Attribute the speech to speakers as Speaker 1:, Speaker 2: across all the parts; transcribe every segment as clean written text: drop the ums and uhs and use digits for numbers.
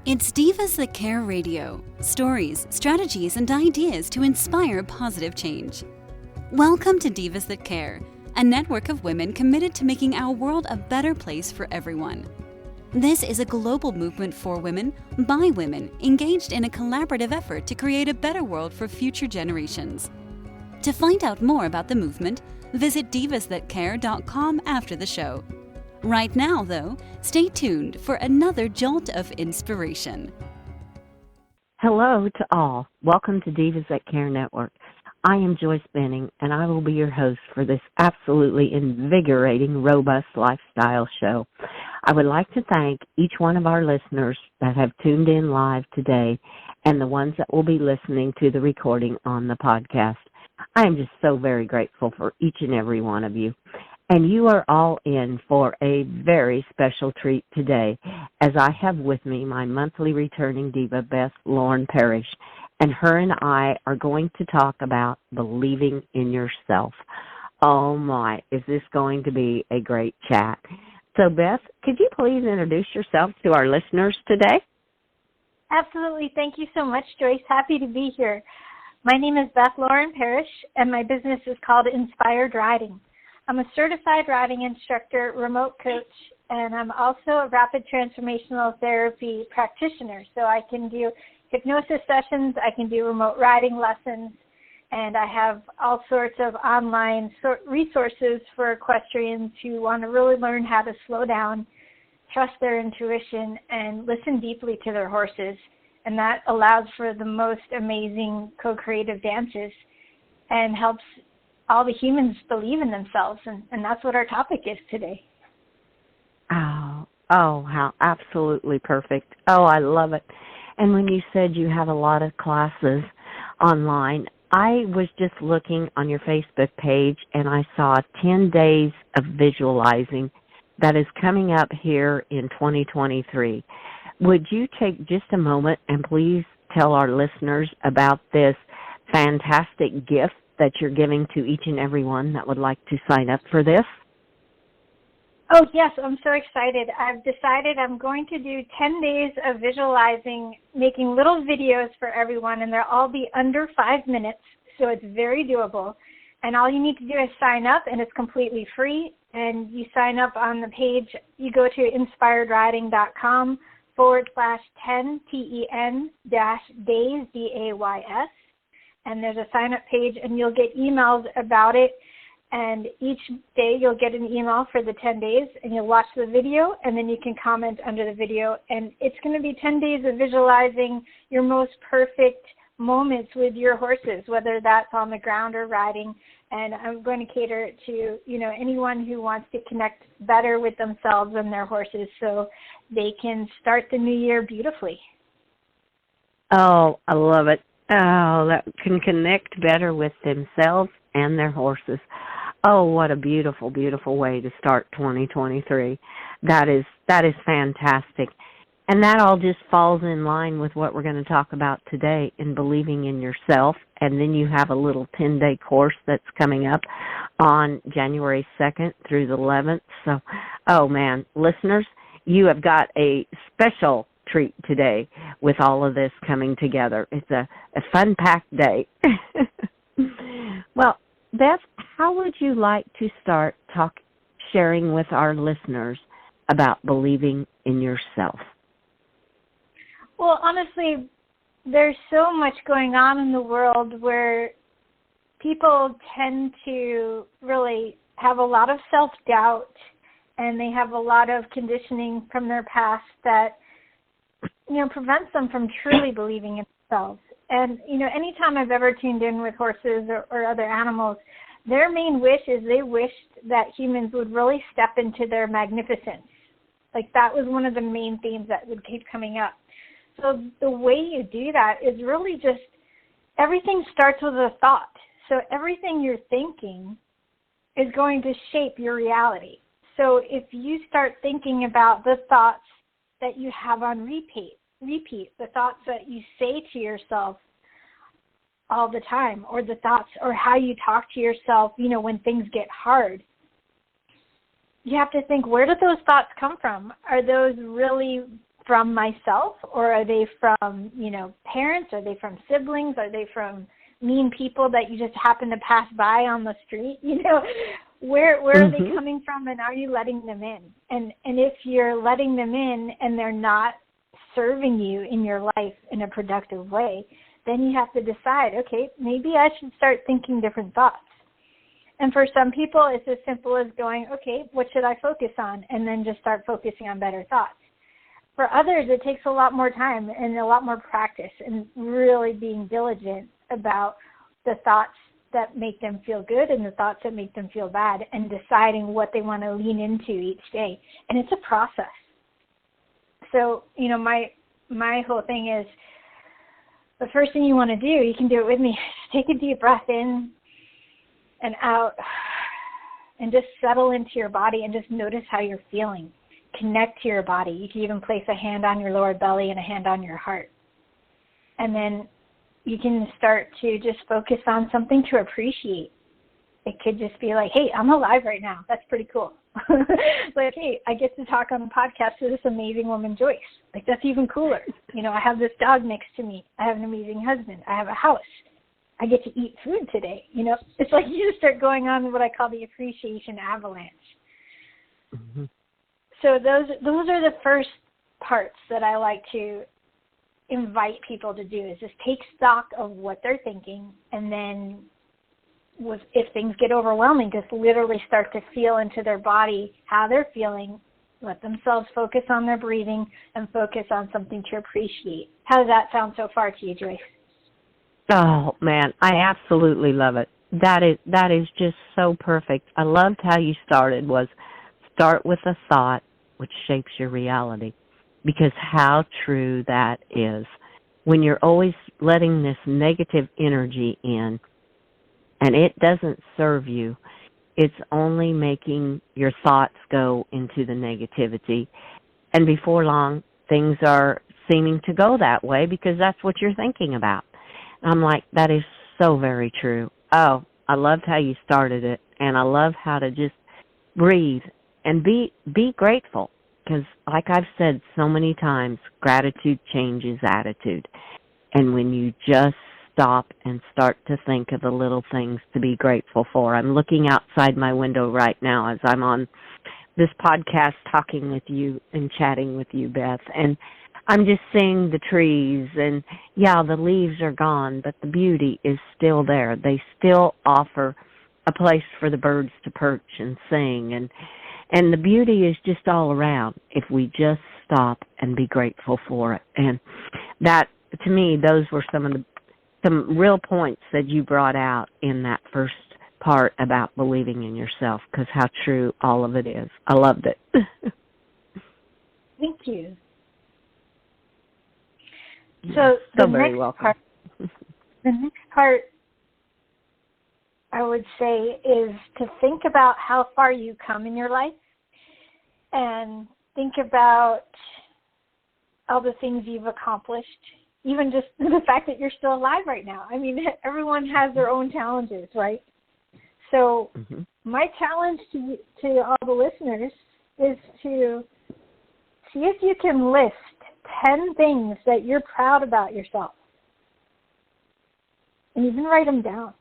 Speaker 1: It's Divas That Care Radio. Stories, strategies, and ideas to inspire positive change. Welcome to Divas That Care, a network of women committed to making our world a better place for everyone. This is a global movement for women, by women, engaged in a collaborative effort to create a better world for future generations. To find out more about the movement, visit divasthatcare.com after the show. Right now, though, stay tuned for another jolt of inspiration.
Speaker 2: Hello to all. Welcome to Divas That Care Network. I am Joyce Benning, and I will be your host for this absolutely invigorating, robust lifestyle show. I would like to thank each one of our listeners that have tuned in live today and the ones that will be listening to the recording on the podcast. I am just so very grateful for each and every one of you. And you are all in for a very special treat today, as I have with me my monthly returning diva, Beth Lauren Parrish, and her and I are going to talk about believing in yourself. Oh my, is this going to be a great chat. So Beth, could you please introduce yourself to our listeners today?
Speaker 3: Absolutely. Thank you so much, Joyce. Happy to be here. My name is Beth Lauren Parrish, and my business is called Inspired Riding. I'm a certified riding instructor, remote coach, and I'm also a rapid transformational therapy practitioner. So I can do hypnosis sessions, I can do remote riding lessons, and I have all sorts of online resources for equestrians who want to really learn how to slow down, trust their intuition, and listen deeply to their horses. And that allows for the most amazing co-creative dances and helps all the humans believe in themselves, and that's what our topic is today.
Speaker 2: Oh, how absolutely perfect. Oh, I love it. And when you said you have a lot of classes online, I was just looking on your Facebook page, and I saw 10 days of visualizing that is coming up here in 2023. Would you take just a moment and please tell our listeners about this fantastic gift that you're giving to each and every one that would like to sign up for this?
Speaker 3: Oh, yes, I'm so excited. I've decided I'm going to do 10 days of visualizing, making little videos for everyone, and they'll all be under 5 minutes, so it's very doable. And all you need to do is sign up, and it's completely free. And you sign up on the page. You go to inspiredriding.com/10, TEN-days, DAYS. And there's a sign-up page, and you'll get emails about it. And each day you'll get an email for the 10 days, and you'll watch the video, and then you can comment under the video. And it's going to be 10 days of visualizing your most perfect moments with your horses, whether that's on the ground or riding. And I'm going to cater to, anyone who wants to connect better with themselves and their horses so they can start the new year beautifully.
Speaker 2: Oh, I love it. Oh, that can connect better with themselves and their horses. Oh, what a beautiful, beautiful way to start 2023. That is fantastic. And that all just falls in line with what we're going to talk about today in believing in yourself. And then you have a little 10-day course that's coming up on January 2nd through the 11th. So, oh, man, listeners, you have got a special treat today with all of this coming together. It's a fun-packed day. Well, Beth, how would you like to start sharing with our listeners about believing in yourself?
Speaker 3: Well, honestly, there's so much going on in the world where people tend to really have a lot of self-doubt, and they have a lot of conditioning from their past that prevents them from truly believing in themselves. And, anytime I've ever tuned in with horses or other animals, their main wish is they wished that humans would really step into their magnificence. Like, that was one of the main themes that would keep coming up. So the way you do that is really just everything starts with a thought. So everything you're thinking is going to shape your reality. So if you start thinking about the thoughts that you have on repeat, the thoughts that you say to yourself all the time, or the thoughts or how you talk to yourself, when things get hard, you have to think, where do those thoughts come from? Are those really from myself, or are they from, parents? Are they from siblings? Are they from mean people that you just happen to pass by on the street? Where are they coming from, and are you letting them in? And if you're letting them in and they're not serving you in your life in a productive way, then you have to decide, okay, maybe I should start thinking different thoughts. And for some people, it's as simple as going, okay, what should I focus on? And then just start focusing on better thoughts. For others, it takes a lot more time and a lot more practice and really being diligent about the thoughts that make them feel good and the thoughts that make them feel bad, and deciding what they want to lean into each day. And it's a process. So, my whole thing is, the first thing you want to do, you can do it with me, take a deep breath in and out, and just settle into your body and just notice how you're feeling. Connect to your body. You can even place a hand on your lower belly and a hand on your heart. And then you can start to just focus on something to appreciate. It could just be like, hey, I'm alive right now. That's pretty cool. Like, hey, I get to talk on a podcast to this amazing woman, Joyce. Like, that's even cooler. I have this dog next to me. I have an amazing husband. I have a house. I get to eat food today. It's like you just start going on what I call the appreciation avalanche. Mm-hmm. So those are the first parts that I like to invite people to do, is just take stock of what they're thinking, and then if things get overwhelming, just literally start to feel into their body how they're feeling. Let themselves focus on their breathing and focus on something to appreciate. How does that sound so far to you, Joyce?
Speaker 2: Oh, man, I absolutely love it. That is just so perfect. I loved how you started, was start with a thought which shapes your reality, because how true that is. When you're always letting this negative energy in and it doesn't serve you, it's only making your thoughts go into the negativity. And before long, things are seeming to go that way because that's what you're thinking about. I'm like, that is so very true. Oh, I loved how you started it, and I love how to just breathe and be grateful, because like I've said so many times, gratitude changes attitude. And when you just stop and start to think of the little things to be grateful for. I'm looking outside my window right now as I'm on this podcast talking with you and chatting with you, Beth, and I'm just seeing the trees, and yeah, the leaves are gone, but the beauty is still there. They still offer a place for the birds to perch and sing, and the beauty is just all around if we just stop and be grateful for it. And that, to me, those were some real points that you brought out in that first part about believing in yourself, because how true all of it is. I loved it.
Speaker 3: Thank you. So
Speaker 2: very welcome.
Speaker 3: The next part, I would say, is to think about how far you come in your life, and think about all the things you've accomplished, even just the fact that you're still alive right now. I mean, everyone has their own challenges, right? So my challenge to all the listeners is to see if you can list 10 things that you're proud about yourself. And you can write them down.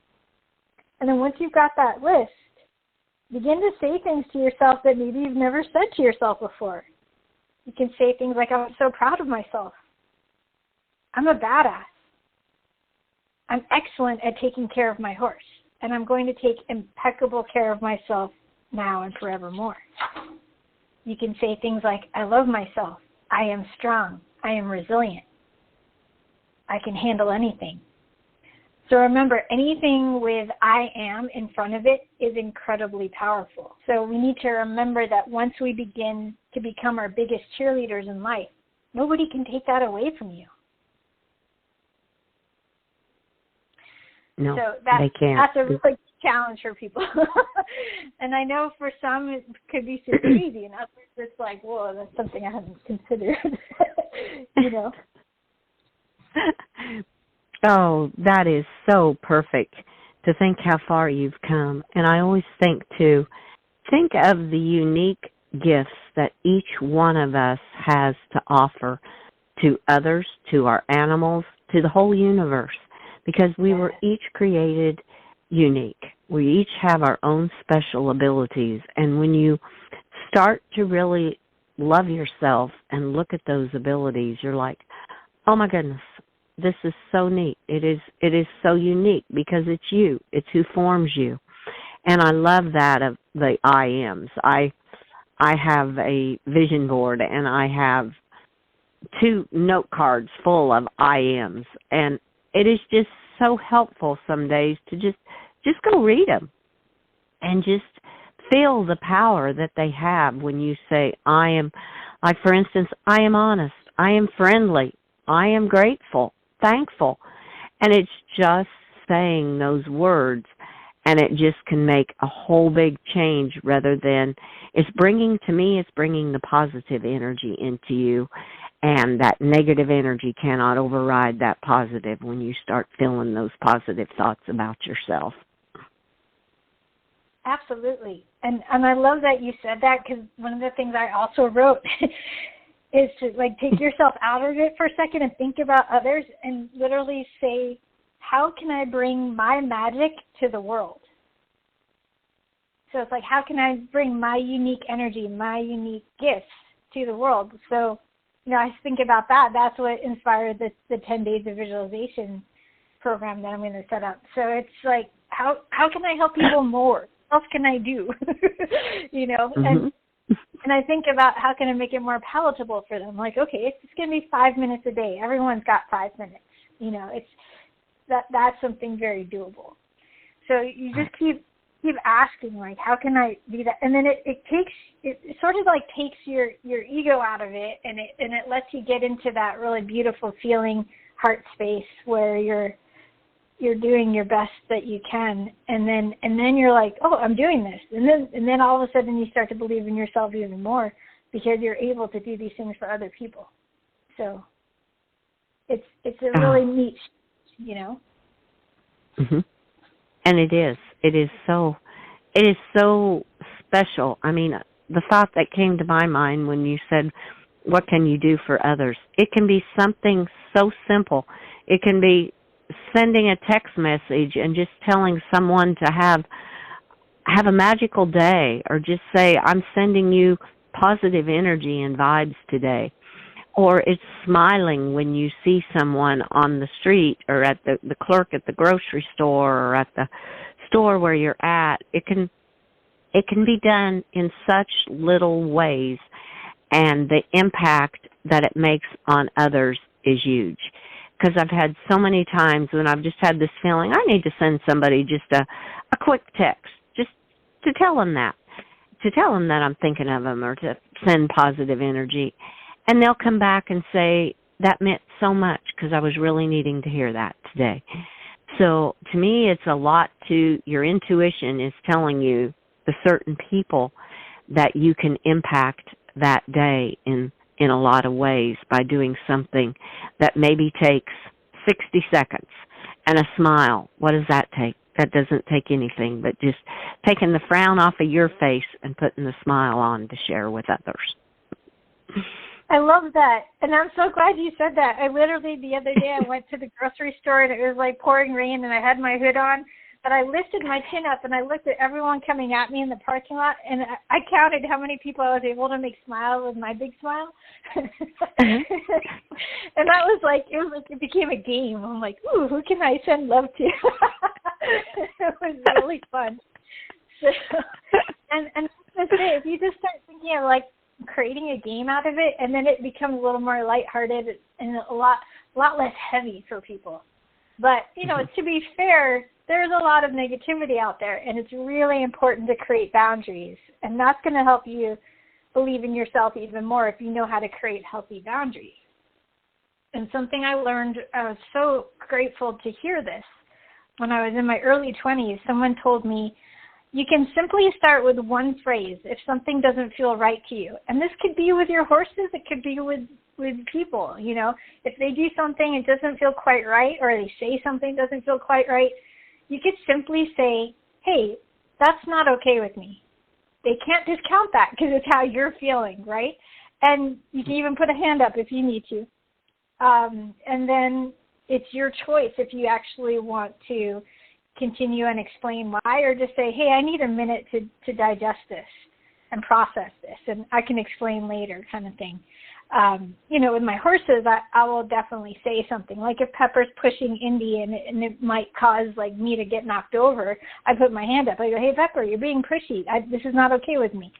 Speaker 3: And then once you've got that list, begin to say things to yourself that maybe you've never said to yourself before. You can say things like, I'm so proud of myself. I'm a badass. I'm excellent at taking care of my horse. And I'm going to take impeccable care of myself now and forevermore. You can say things like, I love myself. I am strong. I am resilient. I can handle anything. So remember, anything with I am in front of it is incredibly powerful. So we need to remember that once we begin to become our biggest cheerleaders in life, nobody can take that away from you.
Speaker 2: No,
Speaker 3: so
Speaker 2: they can't.
Speaker 3: That's a really challenge for people. And I know for some it could be super easy, and others it's like, whoa, that's something I haven't considered. You know.
Speaker 2: Oh, that is so perfect to think how far you've come. And I always think, too, think of the unique gifts that each one of us has to offer to others, to our animals, to the whole universe, because we were each created unique. We each have our own special abilities, and when you start to really love yourself and look at those abilities, you're like, oh my goodness, this is so neat. It is so unique because it's you. It's who forms you. And I love that of the I ams. I have a vision board, and I have 2 note cards full of I ams, and it is just so helpful some days to just go read them and just feel the power that they have when you say I am. Like, for instance, I am honest, I am friendly, I am grateful, thankful, and it's just saying those words, and it just can make a whole big change. Rather than it's bringing the positive energy into you, and that negative energy cannot override that positive when you start feeling those positive thoughts about yourself.
Speaker 3: Absolutely. And I love that you said that, because one of the things I also wrote is to, like, take yourself out of it for a second and think about others and literally say, how can I bring my magic to the world? So it's like, how can I bring my unique energy, my unique gifts to the world? So, I think about that. That's what inspired the 10 Days of Visualization program that I'm going to set up. So it's like, how can I help people more? What else can I do?
Speaker 2: Mm-hmm.
Speaker 3: And I think about how can I make it more palatable for them. Like, okay, it's going to be 5 minutes a day. Everyone's got 5 minutes. It's that's something very doable. So you just keep asking, like, how can I do that? And then it sort of like takes your ego out of it, and it lets you get into that really beautiful feeling heart space where you're doing your best that you can, and then you're like, oh, I'm doing this, and then all of a sudden you start to believe in yourself even more because you're able to do these things for other people. So it's a really neat,
Speaker 2: Mm-hmm. And it is so special. I mean, the thought that came to my mind when you said, what can you do for others? It can be something so simple. It can be sending a text message and just telling someone to have a magical day, or just say, I'm sending you positive energy and vibes today. Or it's smiling when you see someone on the street, or at the clerk at the grocery store, or at the store where you're at. It can be done in such little ways, and the impact that it makes on others is huge. Because I've had so many times when I've just had this feeling, I need to send somebody just a quick text, just to tell them that I'm thinking of them, or to send positive energy. And they'll come back and say, that meant so much, because I was really needing to hear that today. So to me, it's a lot to your intuition is telling you the certain people that you can impact that day in a lot of ways by doing something that maybe takes 60 seconds and a smile. What does that take? That doesn't take anything but just taking the frown off of your face and putting the smile on to share with others.
Speaker 3: I love that. And I'm so glad you said that. I literally, the other day, I went to the grocery store, and it was like pouring rain, and I had my hood on. But I lifted my chin up, and I looked at everyone coming at me in the parking lot, and I counted how many people I was able to make smile with my big smile. And that was like, it became a game. I'm like, ooh, who can I send love to? It was really fun. So, and if you just start thinking of, like, creating a game out of it, and then it becomes a little more lighthearted and a lot less heavy for people. But, to be fair, there's a lot of negativity out there, and it's really important to create boundaries. And that's going to help you believe in yourself even more if you know how to create healthy boundaries. And something I learned, I was so grateful to hear this. When I was in my early 20s, someone told me, you can simply start with one phrase if something doesn't feel right to you. And this could be with your horses. It could be with people, If they do something it doesn't feel quite right, or they say something doesn't feel quite right, you could simply say, hey, that's not okay with me. they can't discount that because it's how you're feeling, right? And you can even put a hand up if you need to. And then it's your choice if you actually want to continue and explain why, or just say, hey, I need a minute to digest this and process this, and I can explain later, kind of thing. With my horses, I will definitely say something. Like if Pepper's pushing Indy and it might cause like me to get knocked over, I put my hand up. I go, hey, Pepper, you're being pushy. This is not okay with me.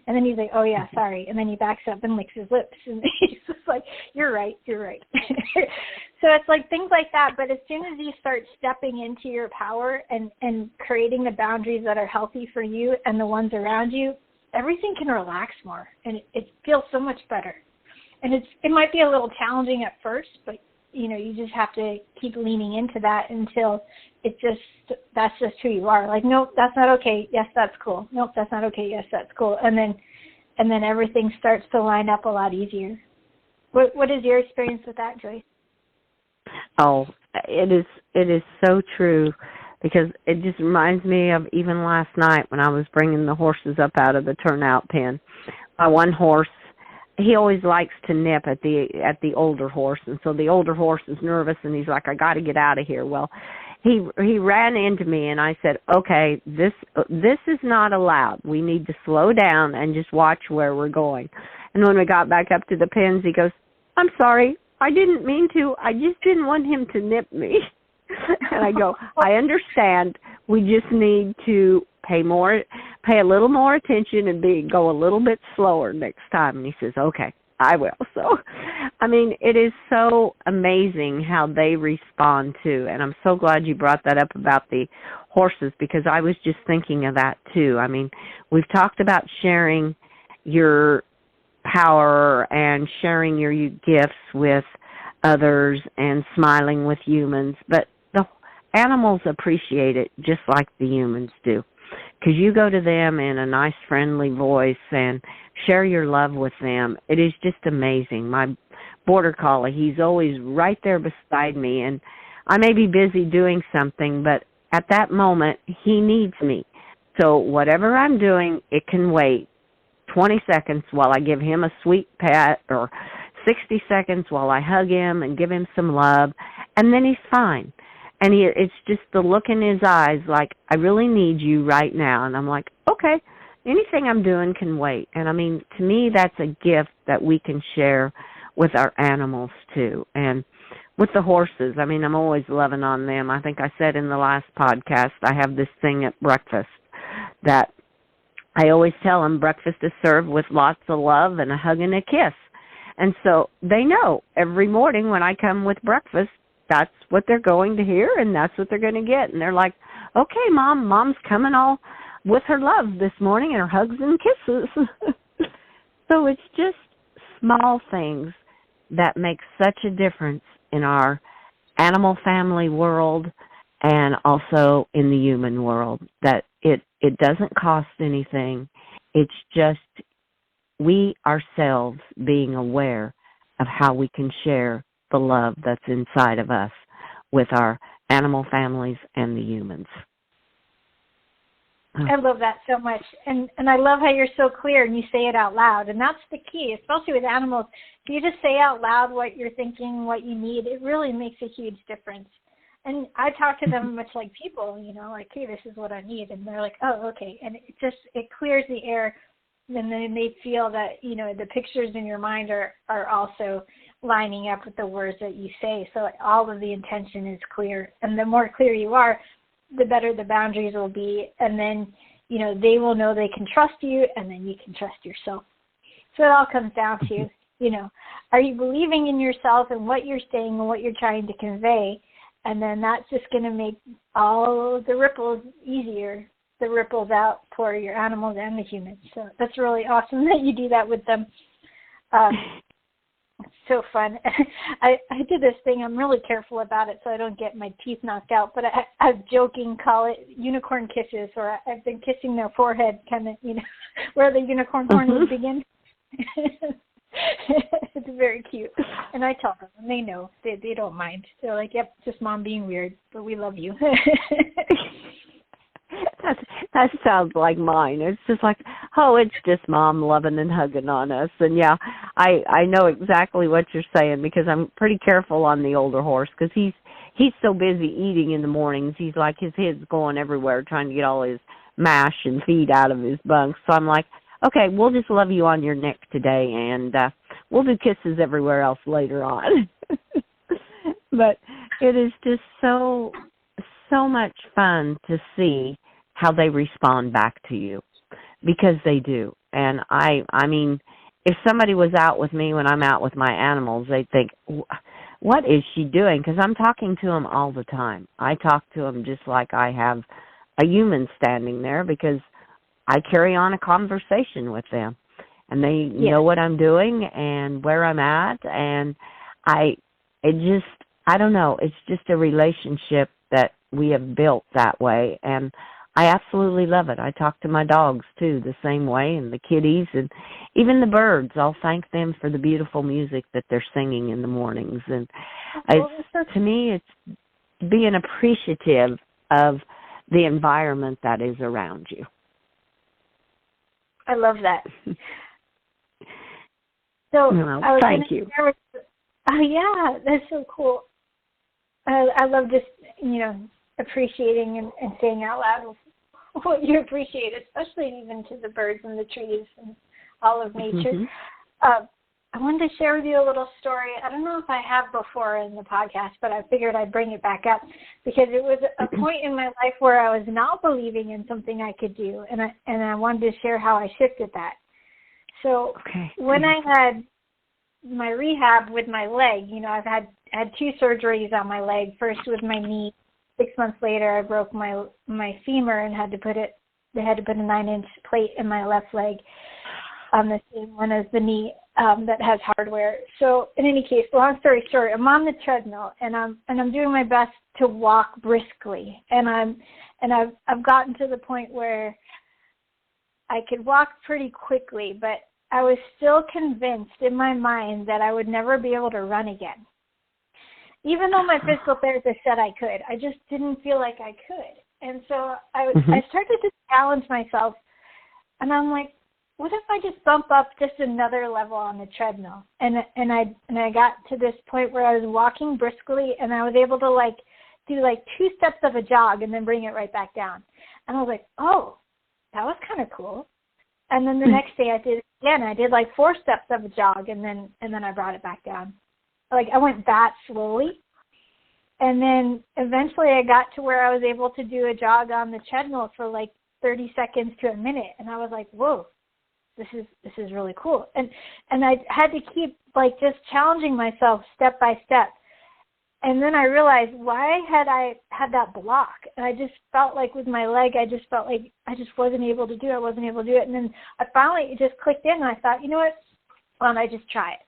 Speaker 3: And then he's like, oh, yeah, sorry. And then he backs up and licks his lips. And he's just like, you're right. So it's like things like that. But as soon as you start stepping into your power and creating the boundaries that are healthy for you and the ones around you, everything can relax more. And it feels so much better. And it might be a little challenging at first, but, you just have to keep leaning into that until that's just who you are. Like, nope, that's not okay. Yes, that's cool. Nope, that's not okay. Yes, that's cool. And then everything starts to line up a lot easier. What is your experience with that, Joyce?
Speaker 2: Oh, it is so true, because it just reminds me of even last night when I was bringing the horses up out of the turnout pen. My one horse, he always likes to nip at the older horse, and so the older horse is nervous, and he's like, I got to get out of here. Well, he ran into me, and I said, okay, this is not allowed. We need to slow down and just watch where we're going. And when we got back up to the pens, he goes, I'm sorry, I didn't mean to. I just didn't want him to nip me. And I go, I understand. We just need to pay a little more attention and go a little bit slower next time. And he says, okay, I will. So, I mean, it is so amazing how they respond to. And I'm so glad you brought that up about the horses, because I was just thinking of that too. I mean, we've talked about sharing your power and sharing your gifts with others and smiling with humans, but the animals appreciate it just like the humans do, because you go to them in a nice, friendly voice and share your love with them. It is just amazing. My border collie, he's always right there beside me, and I may be busy doing something, but at that moment, he needs me. So whatever I'm doing, it can wait 20 seconds while I give him a sweet pet, or 60 seconds while I hug him and give him some love, and then he's fine. And it's just the look in his eyes like, I really need you right now. And I'm like, okay, anything I'm doing can wait. And I mean, to me, that's a gift that we can share with our animals too. And with the horses, I mean, I'm always loving on them. I think I said in the last podcast, I have this thing at breakfast that I always tell them breakfast is served with lots of love and a hug and a kiss. And so they know every morning when I come with breakfast, that's what they're going to hear and that's what they're going to get. And they're like, okay, Mom's coming all with her love this morning and her hugs and kisses. So it's just small things that make such a difference in our animal family world and also in the human world, that it doesn't cost anything. It's just we ourselves being aware of how we can share the love that's inside of us with our animal families and the humans.
Speaker 3: I love that so much. And I love how you're so clear and you say it out loud. And that's the key, especially with animals. If you just say out loud what you're thinking, what you need, it really makes a huge difference. And I talk to them much like people, like, hey, this is what I need. And they're like, oh, okay. And it clears the air. And then they feel that, the pictures in your mind are also lining up with the words that you say. So all of the intention is clear. And the more clear you are, the better the boundaries will be. And then, they will know they can trust you, and then you can trust yourself. So it all comes down to, are you believing in yourself and what you're saying and what you're trying to convey? And then that's just going to make all the ripples easier, the ripples out for your animals and the humans. So that's really awesome that you do that with them. It's so fun. I did this thing. I'm really careful about it so I don't get my teeth knocked out. But I joking call it unicorn kisses, or I've been kissing their forehead, kind of, where the unicorn horns begin. It's very cute. And I tell them, and they know. They don't mind. They're like, yep, it's just Mom being weird, but we love you.
Speaker 2: That sounds like mine. It's just like, oh, it's just Mom loving and hugging on us. And yeah, I know exactly what you're saying, because I'm pretty careful on the older horse, because he's so busy eating in the mornings. He's like, his head's going everywhere trying to get all his mash and feed out of his bunks. So I'm like, okay, we'll just love you on your neck today, and we'll do kisses everywhere else later on. But it is just so much fun to see how they respond back to you, because they do. And I mean, if somebody was out with me when I'm out with my animals, they'd think, what is she doing? Because I'm talking to them all the time. I talk to them just like I have a human standing there, because I carry on a conversation with them, and they know what I'm doing and where I'm at. And I don't know, it's just a relationship that we have built that way, and I absolutely love it. I talk to my dogs, too, the same way, and the kitties, and even the birds. I'll thank them for the beautiful music that they're singing in the mornings. And to me, it's being appreciative of the environment that is around you.
Speaker 3: I love that. So
Speaker 2: thank you.
Speaker 3: Oh, yeah, that's so cool. I love just, appreciating and saying out loud what you appreciate, especially even to the birds and the trees and all of nature. Mm-hmm. I wanted to share with you a little story. I don't know if I have before in the podcast, but I figured I'd bring it back up, because it was a point in my life where I was not believing in something I could do, and I wanted to share how I shifted that. So when I had my rehab with my leg, I've had 2 surgeries on my leg. First with my knee. 6 months later, I broke my femur and they had to put a 9-inch plate in my left leg on the same one as the knee that has hardware. So in any case, long story short, I'm on the treadmill, and I'm doing my best to walk briskly, and I've gotten to the point where I could walk pretty quickly, but I was still convinced in my mind that I would never be able to run again. Even though my physical therapist said I could, I just didn't feel like I could. And so I started to challenge myself, and I'm like, what if I just bump up just another level on the treadmill? And I got to this point where I was walking briskly, and I was able to do 2 steps of a jog and then bring it right back down. And I was like, oh, that was kind of cool. And then the next day I did it again. I did 4 steps of a jog, and then I brought it back down. I went that slowly. And then eventually I got to where I was able to do a jog on the treadmill for 30 seconds to a minute. And I was like, whoa, this is really cool. And I had to keep just challenging myself step by step. And then I realized, why had I had that block? And I just felt like with my leg, I just felt like I just wasn't able to do it. I wasn't able to do it. And then it just clicked in, and I thought, you know what? Why don't I just try it?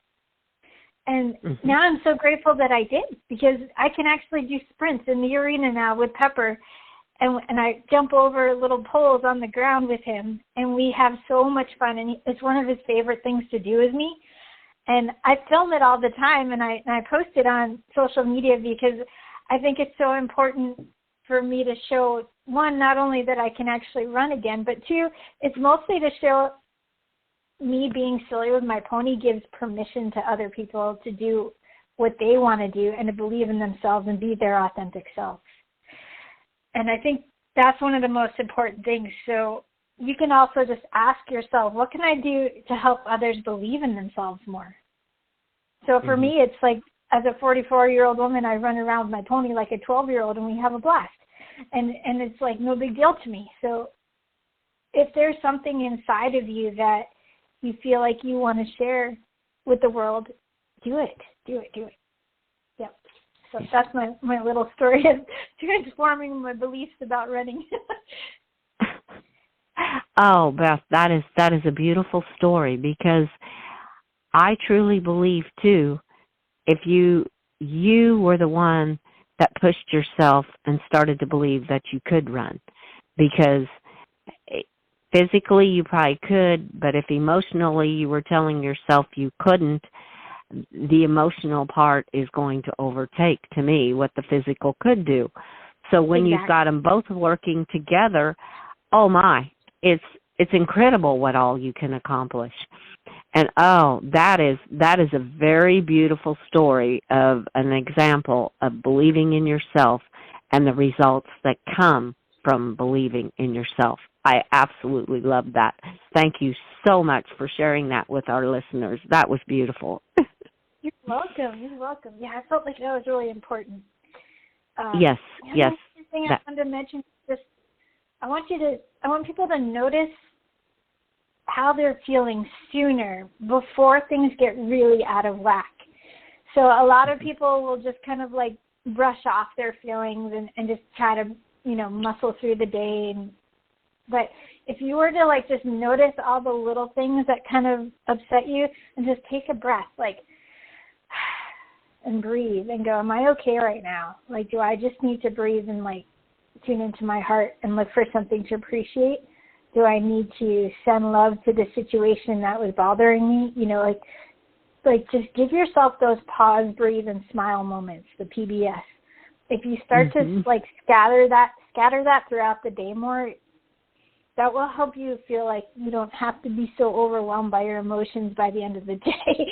Speaker 3: And now I'm so grateful that I did, because I can actually do sprints in the arena now with Pepper, and I jump over little poles on the ground with him, and we have so much fun, and it's one of his favorite things to do with me. And I film it all the time, and I post it on social media, because I think it's so important for me to show, one, not only that I can actually run again, but 2, it's mostly to show me being silly with my pony gives permission to other people to do what they want to do and to believe in themselves and be their authentic selves. And I think that's one of the most important things. So you can also just ask yourself, what can I do to help others believe in themselves more? So for me, it's as a 44-year-old woman, I run around with my pony like a 12-year-old, and we have a blast. And it's no big deal to me. So if there's something inside of you that you feel like you want to share with the world, do it. Yep. So that's my little story of transforming my beliefs about running.
Speaker 2: Oh, Beth, that is a beautiful story, because I truly believe, too, if you were the one that pushed yourself and started to believe that you could run, because physically you probably could, but if emotionally you were telling yourself you couldn't, the emotional part is going to overtake, to me, what the physical could do. So when you've got them both working together, oh my, it's incredible what all you can accomplish. And that is a very beautiful story of an example of believing in yourself and the results that come from believing in yourself. I absolutely love that. Thank you so much for sharing that with our listeners. That was beautiful.
Speaker 3: You're welcome. You're welcome. Yeah, I felt like that was really important.
Speaker 2: Yes.
Speaker 3: The thing I wanted to mention is just I want people to notice how they're feeling sooner before things get really out of whack. So a lot of people will just kind of like brush off their feelings and just try to, muscle through the day. But if you were to like just notice all the little things that kind of upset you and just take a breath, like, and breathe and go, am I okay right now? Like, do I just need to breathe and like tune into my heart and look for something to appreciate? Do I need to send love to the situation that was bothering me? Like just give yourself those pause, breathe, and smile moments, the PBS. If you start to like scatter that throughout the day more, that will help you feel like you don't have to be so overwhelmed by your emotions by the end of the day.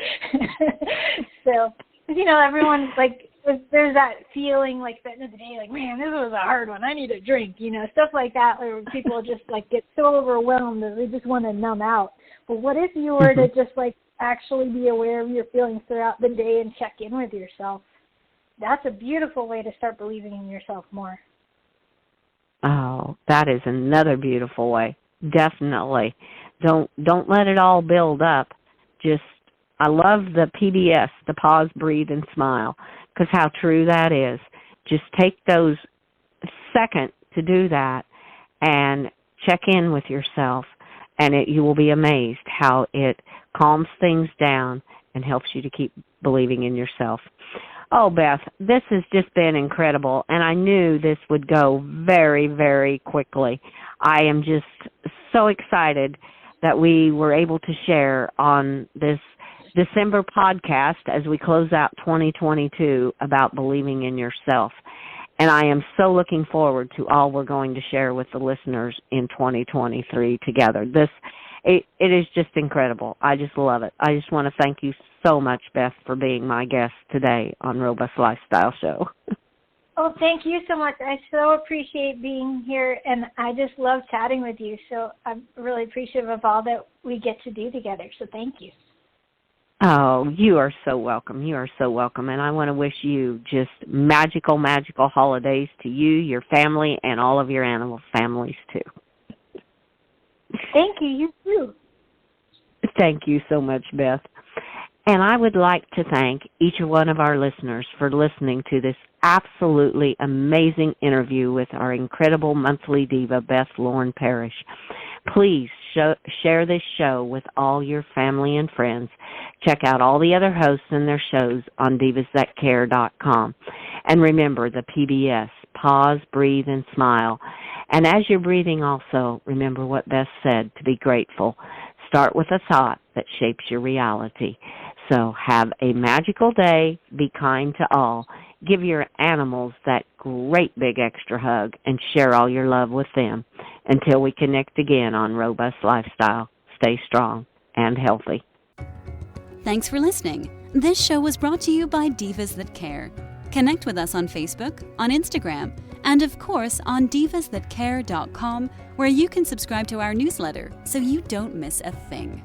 Speaker 3: So, everyone's like, there's that feeling like at the end of the day, like, man, this was a hard one. I need a drink, stuff like that, where people just like get so overwhelmed that they just want to numb out. But what if you were to just like actually be aware of your feelings throughout the day and check in with yourself? That's a beautiful way to start believing in yourself more.
Speaker 2: Oh, that is another beautiful way. Definitely. Don't let it all build up. I love the PBS, the pause, breathe, and smile, because how true that is. Just take those second to do that and check in with yourself, and you will be amazed how it calms things down and helps you to keep believing in yourself. Oh, Beth, this has just been incredible, and I knew this would go very, very quickly. I am just so excited that we were able to share on this December podcast as we close out 2022 about believing in yourself. And I am so looking forward to all we're going to share with the listeners in 2023 together. It is just incredible. I just love it. I just want to thank you so much, Beth, for being my guest today on Robust Lifestyle Show.
Speaker 3: Oh, thank you so much. I so appreciate being here, and I just love chatting with you. So I'm really appreciative of all that we get to do together. So thank you.
Speaker 2: Oh, you are so welcome. You are so welcome. And I want to wish you just magical, magical holidays to you, your family, and all of your animal families, too.
Speaker 3: Thank you. You too.
Speaker 2: Thank you so much, Beth. And I would like to thank each one of our listeners for listening to this absolutely amazing interview with our incredible monthly diva, Beth Lauren Parrish. Please share this show with all your family and friends. Check out all the other hosts and their shows on divasthatcare.com. And remember the PBS, pause, breathe, and smile. And as you're breathing also, remember what Beth said, to be grateful. Start with a thought that shapes your reality. So have a magical day. Be kind to all. Give your animals that great big extra hug and share all your love with them. Until we connect again on Robust Lifestyle, stay strong and healthy.
Speaker 1: Thanks for listening. This show was brought to you by Divas That Care. Connect with us on Facebook, on Instagram, and of course on divasthatcare.com, where you can subscribe to our newsletter so you don't miss a thing.